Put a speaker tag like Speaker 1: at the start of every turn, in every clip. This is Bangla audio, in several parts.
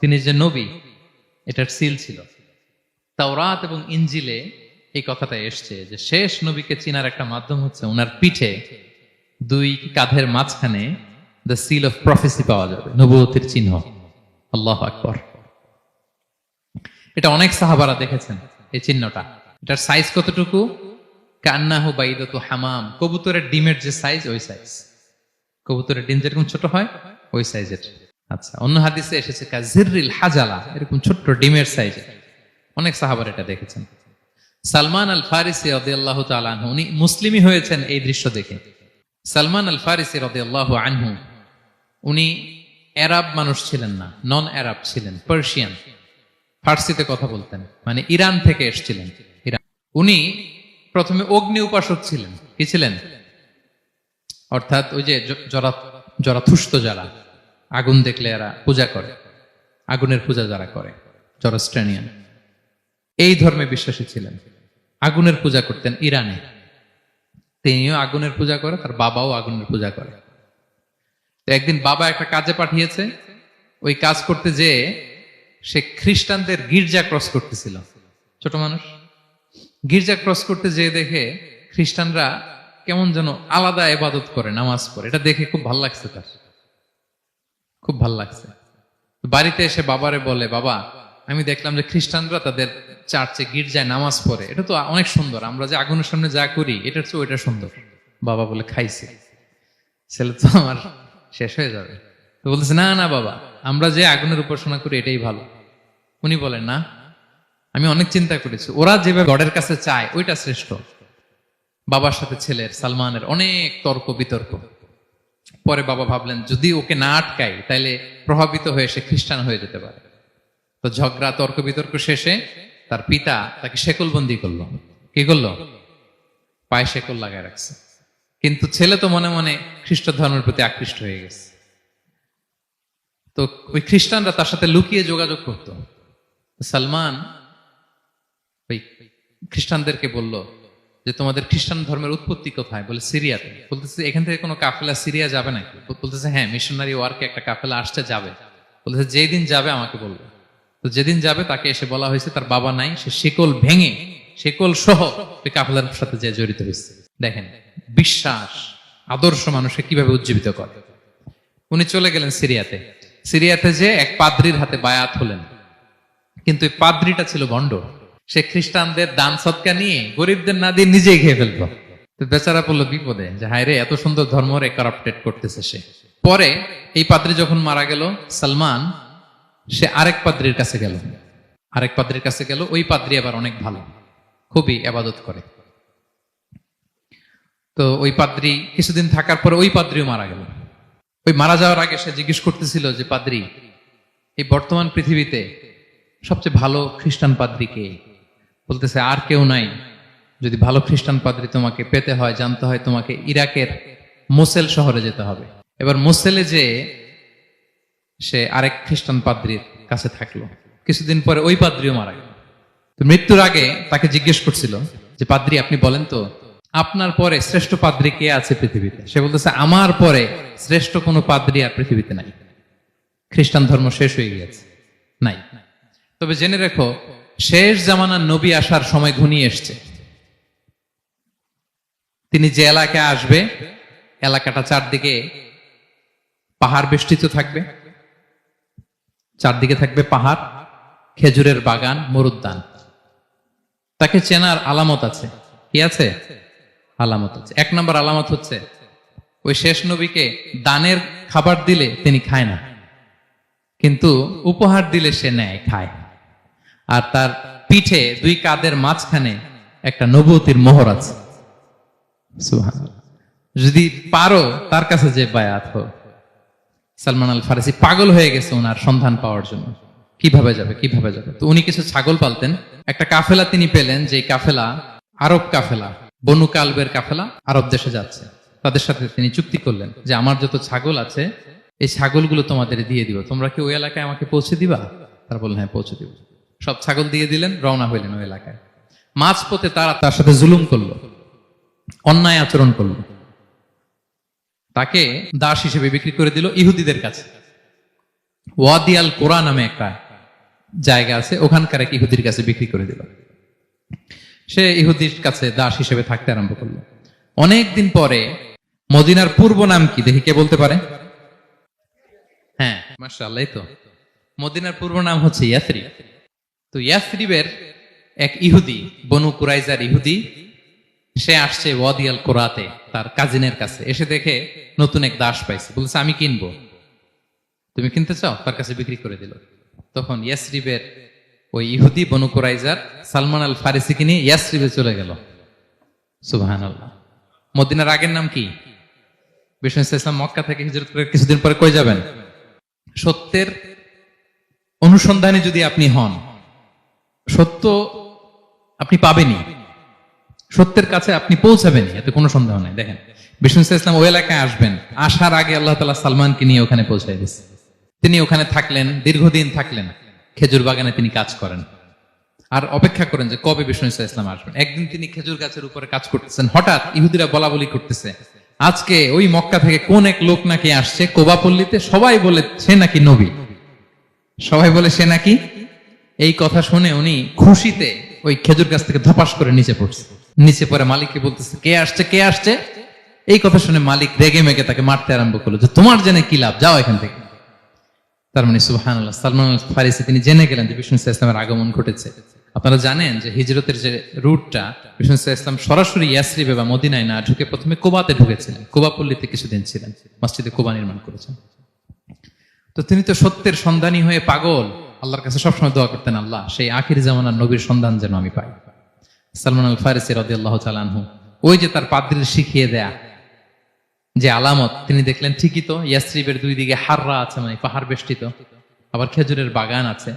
Speaker 1: তিনি যে নবী এটার সিল ছিল। তাওরাত এবং ইনজিলে এই কথাটা এসছে যে শেষ নবীকে চিনার একটা মাধ্যম হচ্ছে ওনার পিঠে দুই কাঁধের মাঝখানে দ্য সিল অফ প্রফেসি পাওয়া যাবে, নবুয়তের চিহ্ন। আল্লাহু আকবার। এটা অনেক সাহাবারা দেখেছেন এই চিহ্নটা। এটার সাইজ কতটুকু? কান্নাহু বাইদাতু হামাম, কবুতরের ডিমের যে সাইজ ওই সাইজ। কবুতরের ডিম যেরকম ছোট হয় ওই সাইজের। আচ্ছা, অন্য হাদিসে এসেছে কাজিররিল হাজালা, এরকম ছোট্ট ডিমের সাইজের। অনেক সাহাবার এটা দেখেছেন। সালমান আল ফারিসি রাদিয়াল্লাহু তাআলা আনহু, উনি মুসলিমই হয়েছেন এই দৃশ্য দেখে। সালমান আল ফারিসি রাদিয়াল্লাহু আনহু উনি আরব মানুষ ছিলেন না, নন আরব ছিলেন, পার্সিয়ান। ফার্সিতে কথা বলতেন, মানে ইরান থেকে এসেছিলেন। ইরান। উনি প্রথমে অগ্নি উপাসক ছিলেন। কি ছিলেন? অর্থাৎ ওই যে জরাথুষ্ট যারা আগুন দেখলে এরা পূজা করে, আগুনের পূজা যারা করে, জরস্ট্রেনিয়ান, এই ধর্মে বিশ্বাসী ছিলেন। আগুনের পূজা করতেন ইরানে। তিনিও আগুনের পূজা করে, তার বাবাও আগুনের পূজা করে। তো একদিন বাবা একটা কাজে পাঠিয়েছে, ওই কাজ করতে যেয়ে সে খ্রিস্টানদের গির্জা ক্রস করতেছিল। ছোট মানুষ গির্জা ক্রস করতে যেয়ে দেখে খ্রিস্টানরা কেমন যেন আলাদা ইবাদত করে, নামাজ পড়ে। এটা দেখে খুব ভাল লাগছে, তার খুব ভাল লাগছে। বাড়িতে এসে বাবারে বলে, বাবা আমি দেখলাম যে খ্রিস্টানরা তাদের চার্চে গির্জায় নামাজ পড়ে, এটা তো অনেক সুন্দর, আমরা যে আগুনের সামনে যা করি এটার চেয়ে ওইটা সুন্দর। বাবা বলে, খাইছে, ছেলে তো আমার শেষ হয়ে যাবে। তো বলতেছে, না না বাবা, আমরা যে আগুনের উপাসনা করি এটাই ভালো। উনি বলেন, না, আমি অনেক চিন্তা করেছি, ওরা যেভাবে গডের কাছে চায় ওইটা শ্রেষ্ঠ। বাবার সাথে ছেলের, সালমানের অনেক তর্ক বিতর্ক। পরে বাবা ভাবলেন যদি ওকে না আটকাই তাহলে প্রভাবিত হয়ে সে খ্রিস্টান হয়ে যেতে পারে। তো ঝগড়া তর্ক বিতর্ক শেষে তার পিতা তাকে শেকলবন্দি করলো। কি করলো? পায়ে শেকল লাগায় রাখছে। কিন্তু ছেলে তো মনে মনে খ্রিস্ট ধর্মের প্রতি আকৃষ্ট হয়ে গেছে। তো ওই খ্রিস্টানরা তার সাথে লুকিয়ে যোগাযোগ করত। সালমান ওই খ্রিস্টানদেরকে বলল যে তোমাদের খ্রিস্টান ধর্মের উৎপত্তি কোথায়? বলে, সিরিয়াতে। বলতেছে, এখান থেকে কোনো কাফেলা সিরিয়া যাবে নাকি? বলতেছে, হ্যাঁ, মিশনারি ওয়ার্কে একটা কাফেলা আসছে, যাবে। বলতেছে, যেই দিন যাবে আমাকে বলবে। তো যেদিন যাবে তাকে এসে বলা হয়েছে তার বাবা নাই, সে শিকল ভেঙে, শিকল সহ ওই কাফেলার সাথে যে জড়িত হয়েছে। দেখেন বিশ্বাস, আদর্শ মানুষকে কিভাবে উজ্জীবিত করে। উনি চলে গেলেন সিরিয়াতে। সিরিয়াতে যে এক পাদ্রির হাতে বায়াত হলেন, কিন্তু এই পাদ্রিটা ছিল ভণ্ড। সে খ্রিস্টানদের দান সদকা নিয়ে গরিবদের না দিয়ে নিজেই খেয়ে ফেলতো। তো বেচারা পড়লো বিপদে, যে হায় রে, এত সুন্দর ধর্ম রে কারাপ্টেড করতেছে সে। পরে এই পাদ্রি যখন মারা গেল, সালমান সে আরেক পাদ্রির কাছে গেল। আরেক পাদ্রির কাছে গেল। ওই পাদ্রি আবার অনেক ভালো, খুবই ইবাদত করে। তো ওই পাদ্রি কিছুদিন থাকার পরে ওই পাদ্রিও মারা গেল। ওই মারা যাওয়ার আগে সে জিজ্ঞেস করতেছিল যে, পাদ্রি, এই বর্তমান পৃথিবীতে সবচেয়ে ভালো খ্রিস্টান পাদ্রি কে? বলতেছে, আর কেউ নাই। যদি ভালো খ্রিস্টান পাদ্রি তোমাকে পেতে হয়, জানতে হয়, তোমাকে ইরাকের মোসেল শহরে যেতে হবে। এবার মোসেলে যে সে আরেক খ্রিস্টান পাদ্রির কাছে থাকলো। কিছুদিন পরে ওই পাদ্রিও মারা গেল। তো মৃত্যুর আগে তাকে জিজ্ঞেস করছিল যে, পাদ্রি আপনি বলেন তো, আপনার পরে শ্রেষ্ঠ পাদ্রি কে আছে পৃথিবীতে? সে বলতেছে, আমার পরে শ্রেষ্ঠ কোনো পাদ্রি আর পৃথিবীতে নাই। খ্রিস্টান ধর্ম শেষ হয়ে গিয়েছে, নাই। তবে জেনে রেখো, শেষ জামানার নবী আসার সময় ঘনিয়ে এসছে। তিনি যে এলাকায় আসবে, এলাকাটা চারদিকে পাহাড় বেষ্টিত থাকবে। চারদিকে থাকবে পাহাড়, খেজুরের বাগান, মরুদ্যান। তাকে চেনার আলামত আছে। কি আছে? আলামত আছে। এক নম্বর আলামত হচ্ছে, ওই শেষ নবীকে দানের খাবার দিলে তিনি খায় না, কিন্তু উপহার দিলে সে নেয়, খায়। আর তার পিঠে দুই কাঁধের মাঝখানে একটা নবুয়তির মোহর আছে। সুবহানাল্লাহ। যদি পারো তার কাছে যে বায়াত হো। সালমান আল ফারিসি পাগল হয়ে গেছে ওনার সন্ধান পাওয়ার জন্য। কিভাবে যাবে, কিভাবে যাবে। তো উনি কিছু ছাগল পালতেন। একটা কাফেলা তিনি পেলেন, যে কাফেলা আরব কাফেলা, বনু কালবের কাফেলা, আরব দেশে যাচ্ছে। তাদের সাথে তিনি চুক্তি করলেন যে, আমার যত ছাগল আছে এই ছাগলগুলো তোমাদের দিয়ে দিব, তোমরা কি ওই এলাকায় আমাকে পৌঁছে দিবা? তারা বললেন, হ্যাঁ, পৌঁছে দিব। সব ছাগল দিয়ে দিলেন, রওনা হইলেন ওই এলাকায়। মাঝপথে তারা তার সাথে জুলুম করলো, অন্যায় আচরণ করলো। তাকে দাস হিসেবে বিক্রি করে দিল ইহুদিদের কাছে। ওয়াদি আল কোরা নামে একটা জায়গা আছে, ওখানকার এক ইহুদির কাছে বিক্রি করে দিল। সে ইহুদির কাছে দাস হিসেবে থাকতে আরম্ভ করলো। অনেকদিন পরে মদিনার পূর্ব নাম কি দেখি, কে বলতে পারে? হ্যাঁ, মাশাআল্লাহ, তো মদিনার পূর্ব নাম হচ্ছে ইয়াসরিব। তো ইয়াসরিবের এক ইহুদি, বনু কুরাইজার ইহুদি, সে আসছে ওয়াদি আল কোরাতে তার কাজিনের কাছে। এসে দেখে নতুন এক দাস পাইছে, বলছে আমি কিনবো, তুমি কিনতে চাও? তার কাছে বিক্রি করে দিল। তখন ইয়াসরিবের ওই ইহুদি বনু কুরাইজার সালমান আল ফারিসিকে নিয়ে ইয়াসরিবে চলে গেল। সুবহানাল্লাহ। মদিনার আগের নাম কি? বিষ্ণু ইসলাম মক্কা থেকে হিজরত করে কিছুদিন পরে কই যাবেন? সত্যের অনুসন্ধানে যদি আপনি হন, সত্য আপনি পাবেনই, সত্যের কাছে আপনি পৌঁছাবেনই, এতে কোনো সন্দেহ নাই। দেখেন, বিষ্ণু ইসলাম ওই এলাকায় আসবেন, আসার আগে আল্লাহ তাআলা সালমানকে নিয়ে ওখানে পৌঁছায় দিয়েছে। তিনি ওখানে থাকলেন, দীর্ঘদিন থাকলেন, খেজুর বাগানে তিনি কাজ করেন আর অপেক্ষা করেন যে কবে বিষ্ণু ইসলাম আসবেন। একদিন তিনি খেজুর গাছের উপরে কাজ করতেছেন, হঠাৎ ইহুদিরা বলা বলি করতেছে, আজকে ওই মক্কা থেকে কোন এক লোক নাকি আসছে কোবা পল্লীতে, সবাই বলে সে নাকি নবী, সবাই বলে সে নাকি। এই কথা শুনে উনি খুশিতে ওই খেজুর গাছ থেকে ধপাস করে নিচে পড়ছে। নিচে পরে মালিককে বলতেছে, কে আসছে, কে আসছে? এই কথা শুনে মালিক রেগে মেগে তাকে মারতে আরম্ভ করলো, যে তোমার জেনে কি লাভ, যাও এখান থেকে। তার মানে সুবহানাল্লাহ, সালমান আল ফারিসি তিনি জেনে গেলেন যে বিষ্ণু ইসলামের আগমন ঘটেছে। আপনারা জানেন যে হিজরতের যে রুটটা, বিষ্ণু ইসলাম সরাসরি ইয়াসরিবে বা মদিনায় না ঢুকে প্রথমে কুবাতে ঢুকেছিলেন, কুবা পল্লীতে কিছুদিন ছিলেন, মসজিদে কুবা নির্মাণ করেছেন। তো তিনি তো সত্যের সন্ধানী হয়ে পাগল, আল্লাহর কাছে সবসময় দোয়া করতেন, আল্লাহ সেই আখির জামানার নবীর সন্ধান যেন আমি পাই। সালমান আল ফারিসি রাদিয়াল্লাহু তাআলা আনহু, ওই যে তার পাদ্রীর শিখিয়ে দেয়া যে আলামত, তিনি দেখলেন ঠিকই তো ইয়াসরিবের দুই দিকে হাররা আছে, মানে পাহাড় বেষ্টিত, আবার খেজুরের বাগান আছে।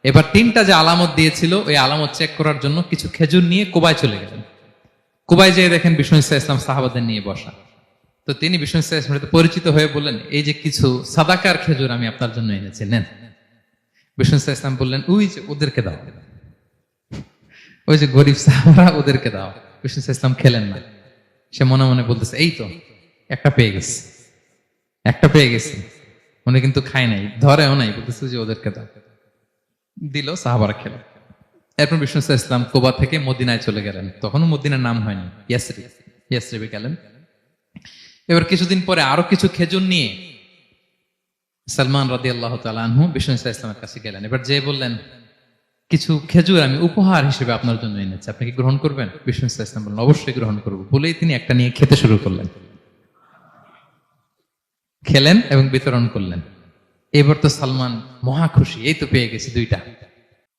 Speaker 1: এবার তিনটা যে আলামত দিয়েছিল, ওই আলামত চেক করার জন্য কিছু খেজুর নিয়ে কুবায় চলে গেলেন। কুবায় যেয়ে দেখেন বিষ্ণু ইসলাম সাহাবাদের নিয়ে বসা। তো তিনি বিষ্ণু ইসলামের সাথে পরিচিত হয়ে বললেন, এই যে কিছু সাদাকার খেজুর আমি আপনার জন্য এনেছি, নেন। বিষ্ণু ইসলাম বললেন, ওই যে ওদেরকে দাও, ওই যে গরিব সাহাবারা, ওদেরকে দাও। বিষ্ণু ইসলাম খেলেন না, সে মনে মনে বলতেছে, এই তো একটা পেয়ে গেছি, একটা পেয়ে গেছি। উনি কিন্তু খায় নাই, ধরেও নাই, বলতেছে যে ওদেরকে দাও। দিল, সাহাবারা খেল। এরপর বিষ্ণু ইসলাম কুবা থেকে মদিনায় চলে গেলেন। তখনও মদিনার নাম হয়নি, ইয়াসরিব, ইয়াসরিবে গেলেন। এবার কিছুদিন পরে আরো কিছু খেজুর নিয়ে সালমান রাদিয়াল্লাহু তাআলা আনহু বিষ্ণু ইসলামের কাছে গেলেন। এবার যে বললেন, কিছু খেজুর আমি উপহার হিসেবে আপনার জন্য এনেছি, আপনি কি গ্রহণ করবেন? বিষ্ণু ইসলাম বললেন, অবশ্যই গ্রহণ করবো। বলেই তিনি একটা নিয়ে খেতে শুরু করলেন, খেলেন এবং বিতরণ করলেন। এবার তো সালমান মহা খুশি, এই তো পেয়ে গেছি দুইটা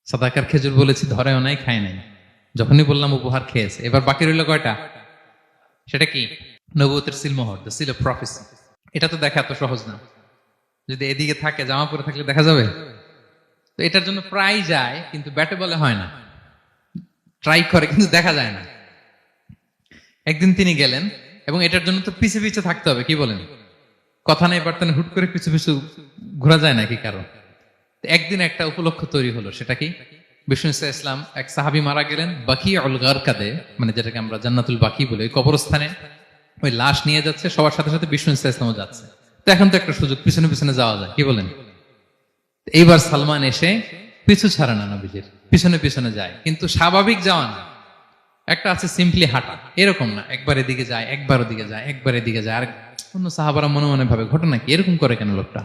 Speaker 1: সাদাকার খেজুর, বলেছি ধরেও নাই, খায় নাই, যখনই বললাম উপহার খেয়েছে। এবার বাকি রইল কয়টা? সেটা কি? নবুয়তের সিলমোহর, দ্য সিল অফ প্রফেসি। এটা তো দেখা এত সহজ না, যদি এদিকে থাকে, জামা পরে থাকলে দেখা যাবে? তো এটার জন্য প্রায় যায়, কিন্তু ব্যাটে বলে হয় না, ট্রাই করে কিন্তু দেখা যায় না। একদিন তিনি গেলেন, এবং এটার জন্য তো পিছে পিছে থাকতে হবে, কি বলেন? কথা নেই বার্তা নেই, হুট করে পিছু পিছু ঘোরা যায় নাকি কারো? একদিন একটা উপলক্ষ তৈরি হলো, সেটা কি? বিষ্ণু ইসলাম এক সাহাবী মারা গেলেন বাকিউল গারকাদে, মানে যেটাকে আমরা জান্নাতুল বাকি বলি, ওই কবরস্থানে ওই লাশ নিয়ে যাচ্ছে, সবার সাথে সাথে বিষ্ণু ইসলামও যাচ্ছে। তো এখন তো একটা সুযোগ, পিছনে পিছনে যাওয়া যায়, কি বলেন? এইবার সালমান এসে পিছু ছাড়ে না, নবীজির পিছনে পিছনে যায়, কিন্তু স্বাভাবিক যাওয়া না, একটা আছে সিম্পলি হাঁটা, এরকম না, একবার এদিকে যায়, একবার ওদিকে যায়, একবার এদিকে যায়। আর অন্য সাহাবারা মনে মনে ভাবে, ঘটনা কি, এরকম করে কেন লোকটা?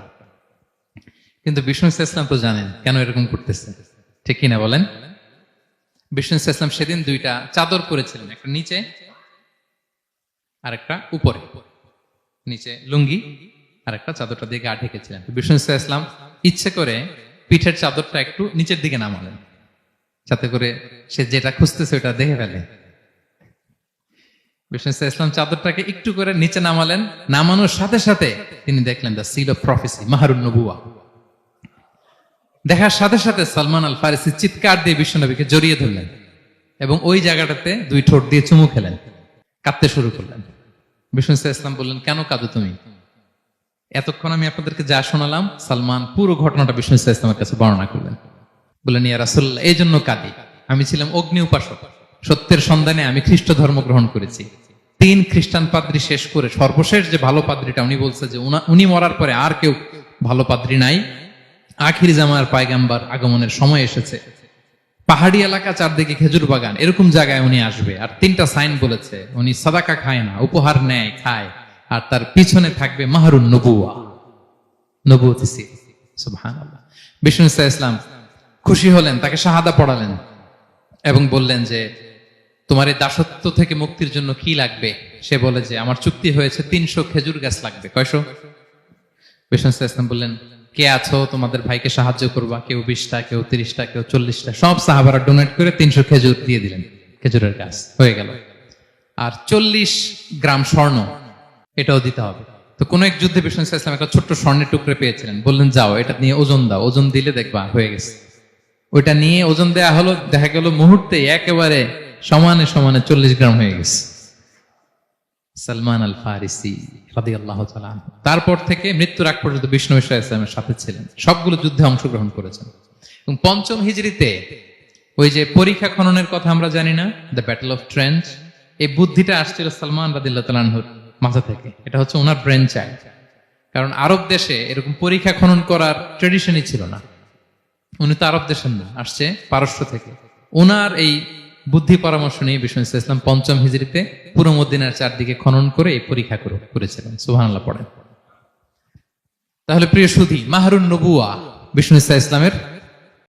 Speaker 1: কিন্তু বিষ্ণু ইসলাম তো জানেন কেন এরকম করতেছে, ঠিক কিনা বলেন? বিষ্ণু ইসলাম সেদিন দুইটা চাদর পরেছিলেন, একটা নিচে আর একটা উপরে, নিচে লুঙ্গি আর একটা চাদরটা দিয়ে গা ঢেকেছিলেন। বিষ্ণু ইসলাম ইচ্ছে করে পিঠের চাদরটা একটু নিচের দিকে নামালেন, যাতে করে সে যেটা খুঁজতেছে ওটা দেখে ফেলে। বিষ্ণু ইসলাম চাদরটাকে একটু করে নিচে নামালেন, নামানোর সাথে সাথে তিনি দেখলেন দ্য সিল অফ প্রফেসি, মাহরুন নবুয়া। দেখার সাথে সাথে সালমান আল ফারিসি চিৎকার দিয়ে বিশ্বনবীকে জড়িয়ে ধরলেন এবং ওই জায়গাটাতে দুই ঠোঁট দিয়ে চুমু খেলেন, কাঁদতে শুরু করলেন। বিষ্ণু ইসলাম বললেন, কেন কাঁদো তুমি? এতক্ষণ আমি আপনাদেরকে যা শোনালাম, সালমান পুরো ঘটনাটা বিষ্ণু ইসলামের কাছে বর্ণনা করলেন। বললেন, ইয়া রাসূলুল্লাহ, এই জন্য কাঁদি, আমি ছিলাম অগ্নি উপাসক, সত্যের সন্ধানে আমি খ্রিস্ট ধর্ম গ্রহণ করেছি। 3 খ্রিস্টান পাদ্রী শেষ করে সর্বশেষ যে ভালো পাদ্রীটা, উনি বলছে যে উনি মরার পরে আর কেউ ভালো পাদ্রী নাই, আখির জামার পায়গাম্বার আগমনের সময় এসেছে, পাহাড়ি এলাকা, চারদিকে খেজুর বাগান, এরকম জায়গায় উনি আসবে। আর 3টা সাইন বলেছে, উনি সাদাকা খায় না, উপহার নেয়, খায়, আর তার পিছনে থাকবে মাহরুন নবুয়া, নবুয়তি সিল। সুবহানাল্লাহ। বিষ্ণু ইসলাম খুশি হলেন, তাকে শাহাদা পড়ালেন এবং বললেন যে তোমার এই দাসত্ব থেকে মুক্তির জন্য কি লাগবে? সে বলে যে আমার চুক্তি হয়েছে 300 খেজুর গাছ লাগবে। কয়শো? বিষ্ণু ইসলাম বললেন, কে আছো তোমাদের ভাইকে সাহায্য করবা? কেউ 20টা, কেউ 30টা, কেউ 40টা। সব সাহাবারা ডোনেট করে 300 খেজুর দিয়ে দিলেন, খেজুরের গাছ হয়ে গেল। আর 40 গ্রাম স্বর্ণ, এটাও দিতে হবে। তো কোন এক যুদ্ধে বিষ্ণু ইসলাম একটা ছোট্ট স্বর্ণের টুকরে পেয়েছিলেন, বললেন যাও এটা নিয়ে ওজন দাও, ওজন দিলে দেখবা হয়ে গেছে। ওইটা নিয়ে ওজন দেয়া হলো, দেখা গেল মুহূর্তে একেবারে সমানে সমানে 40 গ্রাম হয়ে গেছে। সালমান আল ফারিসি রাদিয়াল্লাহু তাআলা আনহু তারপর থেকে মৃত্যুর আগ পর্যন্ত বিষ্ণু ইসলামের সাথে ছিলেন, সবগুলো যুদ্ধে অংশগ্রহণ করেছেন। এবং 5ম হিজরিতে ওই যে পরীক্ষা খননের কথা আমরা জানি না, দ্য ব্যাটল অফ ট্রেঞ্চ, এই বুদ্ধিটা আসছিল সালমান রাদিয়াল্লাহু তাআলা আনহুর মাথা থেকে। এটা হচ্ছে ওনার ব্রেন চাইল্ড। কারণ আরব দেশে এরকম পরীক্ষা খনন করার ট্রেডিশনই ছিল না। উনি তো আরব দেশের না, আসছে পারস্য থেকে। ওনার এই বুদ্ধি পরামর্শ নিয়ে বিষ্ণু ইসলাম 5ম হিজরিতে পুরো মদিনার চারদিকে খনন করে এই পরীক্ষা করেছিলেন। সুবহানাল্লাহ পড়েন। তাহলে প্রিয় সুধী, মাহরুন নবুয়া বিষ্ণু ইসলামের